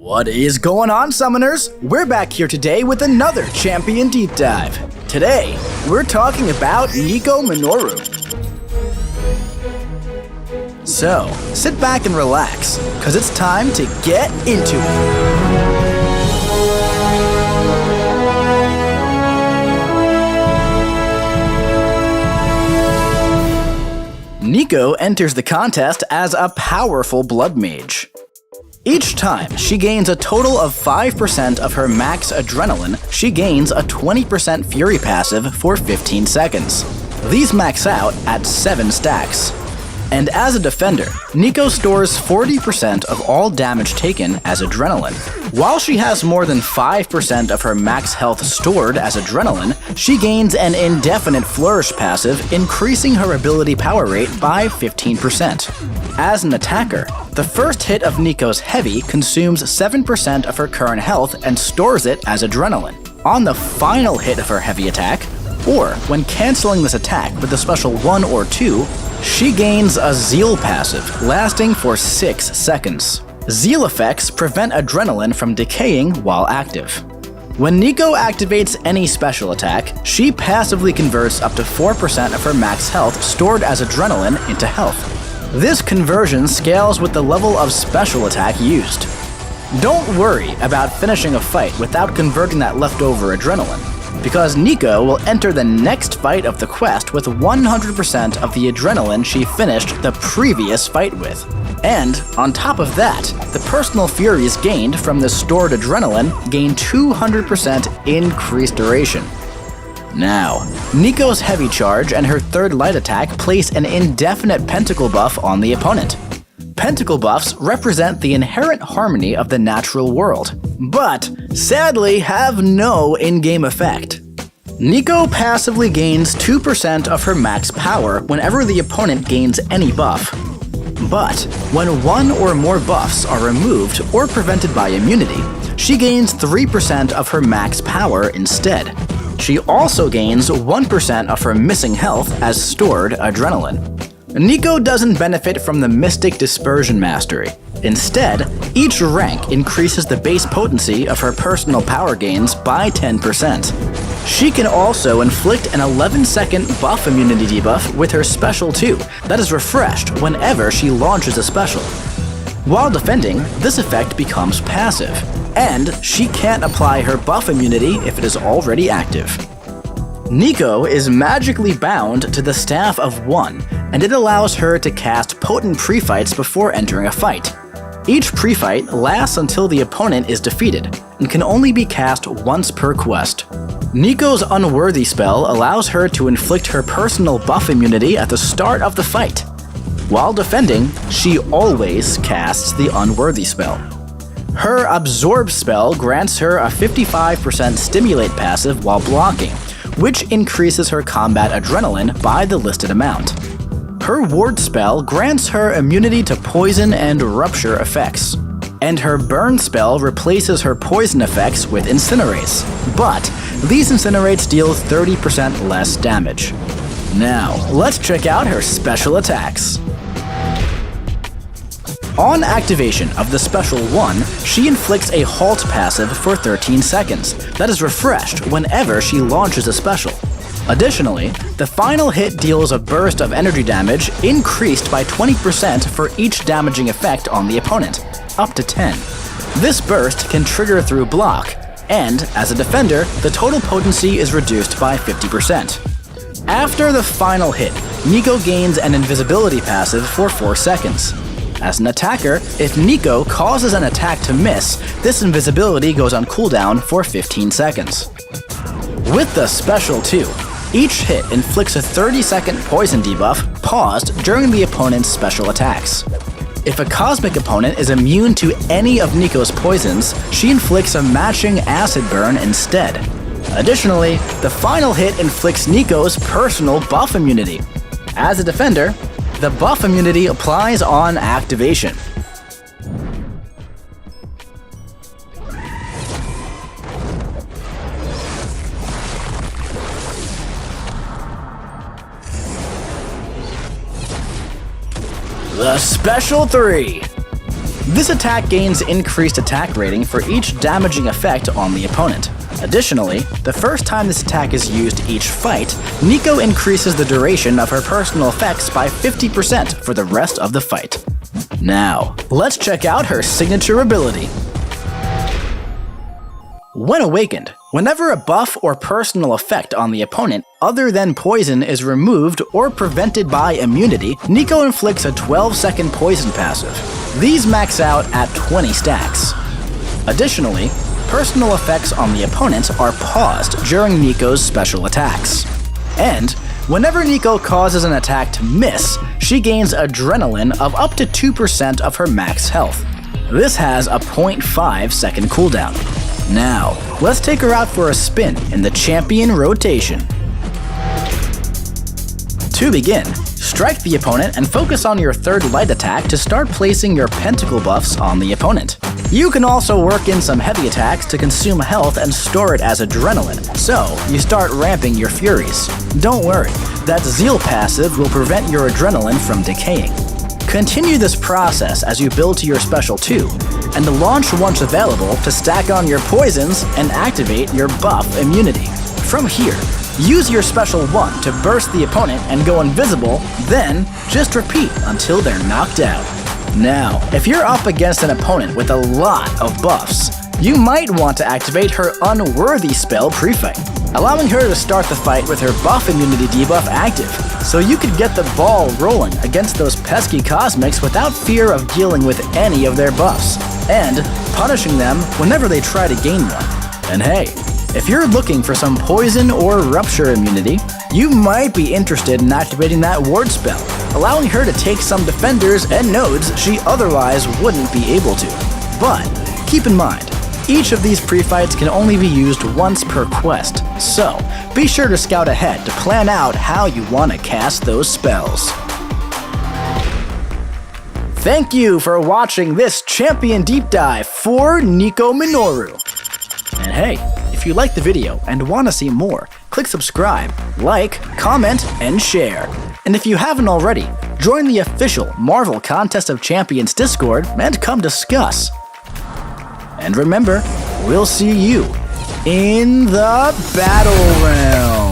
What is going on, Summoners? We're back here today with another Champion Deep Dive. Today, we're talking about Nico Minoru. So, sit back and relax, cause it's time to get into it. Nico enters the contest as a powerful blood mage. Each time she gains a total of 5% of her max adrenaline, she gains a 20% fury passive for 15 seconds. These max out at 7 stacks. And as a defender, Nico stores 40% of all damage taken as adrenaline. While she has more than 5% of her max health stored as adrenaline, she gains an indefinite flourish passive, increasing her ability power rate by 15%. As an attacker, the first hit of Nico's heavy consumes 7% of her current health and stores it as adrenaline. On the final hit of her heavy attack, or when canceling this attack with a special 1 or 2, she gains a Zeal passive, lasting for 6 seconds. Zeal effects prevent adrenaline from decaying while active. When Nico activates any special attack, she passively converts up to 4% of her max health stored as adrenaline into health. This conversion scales with the level of special attack used. Don't worry about finishing a fight without converting that leftover adrenaline, because Nico will enter the next fight of the quest with 100% of the adrenaline she finished the previous fight with. And, on top of that, the personal furies gained from the stored adrenaline gain 200% increased duration. Now, Nico's heavy charge and her third light attack place an indefinite pentacle buff on the opponent. Pentacle buffs represent the inherent harmony of the natural world, but sadly have no in-game effect. Nico passively gains 2% of her max power whenever the opponent gains any buff. But when one or more buffs are removed or prevented by immunity, she gains 3% of her max power instead. She also gains 1% of her missing health as stored adrenaline. Nico doesn't benefit from the Mystic Dispersion Mastery. Instead, each rank increases the base potency of her personal power gains by 10%. She can also inflict an 11-second buff immunity debuff with her special 2 that is refreshed whenever she launches a special. While defending, this effect becomes passive, and she can't apply her buff immunity if it is already active. Nico is magically bound to the Staff of 1, and it allows her to cast potent pre-fights before entering a fight. Each pre-fight lasts until the opponent is defeated, and can only be cast once per quest. Nico's Unworthy spell allows her to inflict her personal buff immunity at the start of the fight. While defending, she always casts the Unworthy spell. Her Absorb spell grants her a 55% Stimulate passive while blocking, which increases her combat adrenaline by the listed amount. Her Ward spell grants her immunity to poison and rupture effects. And her Burn spell replaces her poison effects with Incinerates, but these Incinerates deal 30% less damage. Now, let's check out her special attacks. On activation of the Special 1, she inflicts a Halt passive for 13 seconds that is refreshed whenever she launches a special. Additionally, the final hit deals a burst of energy damage increased by 20% for each damaging effect on the opponent, up to 10. This burst can trigger through block, and as a defender, the total potency is reduced by 50%. After the final hit, Nico gains an invisibility passive for 4 seconds. As an attacker, if Nico causes an attack to miss, this invisibility goes on cooldown for 15 seconds. With the Special 2, each hit inflicts a 30-second poison debuff paused during the opponent's special attacks. If a cosmic opponent is immune to any of Nico's poisons, she inflicts a matching acid burn instead. Additionally, the final hit inflicts Nico's personal buff immunity. As a defender, the buff immunity applies on activation. The Special 3. This attack gains increased attack rating for each damaging effect on the opponent. Additionally, the first time this attack is used each fight, Nico increases the duration of her personal effects by 50% for the rest of the fight. Now, let's check out her signature ability. When awakened, whenever a buff or personal effect on the opponent other than poison is removed or prevented by immunity, Nico inflicts a 12-second poison passive. These max out at 20 stacks. Additionally, personal effects on the opponent are paused during Nico's special attacks. And whenever Nico causes an attack to miss, she gains adrenaline of up to 2% of her max health. This has a 0.5-second cooldown. Now, let's take her out for a spin in the champion rotation. To begin, strike the opponent and focus on your third light attack to start placing your pentacle buffs on the opponent. You can also work in some heavy attacks to consume health and store it as adrenaline, so you start ramping your furies. Don't worry, that Zeal passive will prevent your adrenaline from decaying. Continue this process as you build to your special 2, and launch once available to stack on your poisons and activate your buff immunity. From here, use your special 1 to burst the opponent and go invisible, then just repeat until they're knocked out. Now, if you're up against an opponent with a lot of buffs, you might want to activate her Unworthy spell pre-fight, allowing her to start the fight with her buff immunity debuff active, so you could get the ball rolling against those pesky cosmics without fear of dealing with any of their buffs, and punishing them whenever they try to gain one. And hey, if you're looking for some poison or rupture immunity, you might be interested in activating that ward spell, allowing her to take some defenders and nodes she otherwise wouldn't be able to. But keep in mind, each of these pre-fights can only be used once per quest, so be sure to scout ahead to plan out how you want to cast those spells. Thank you for watching this champion deep dive for Nico Minoru. And hey, if you liked the video and want to see more, click subscribe, like, comment, and share. And if you haven't already, join the official Marvel Contest of Champions Discord and come discuss. And remember, we'll see you in the Battle Realm.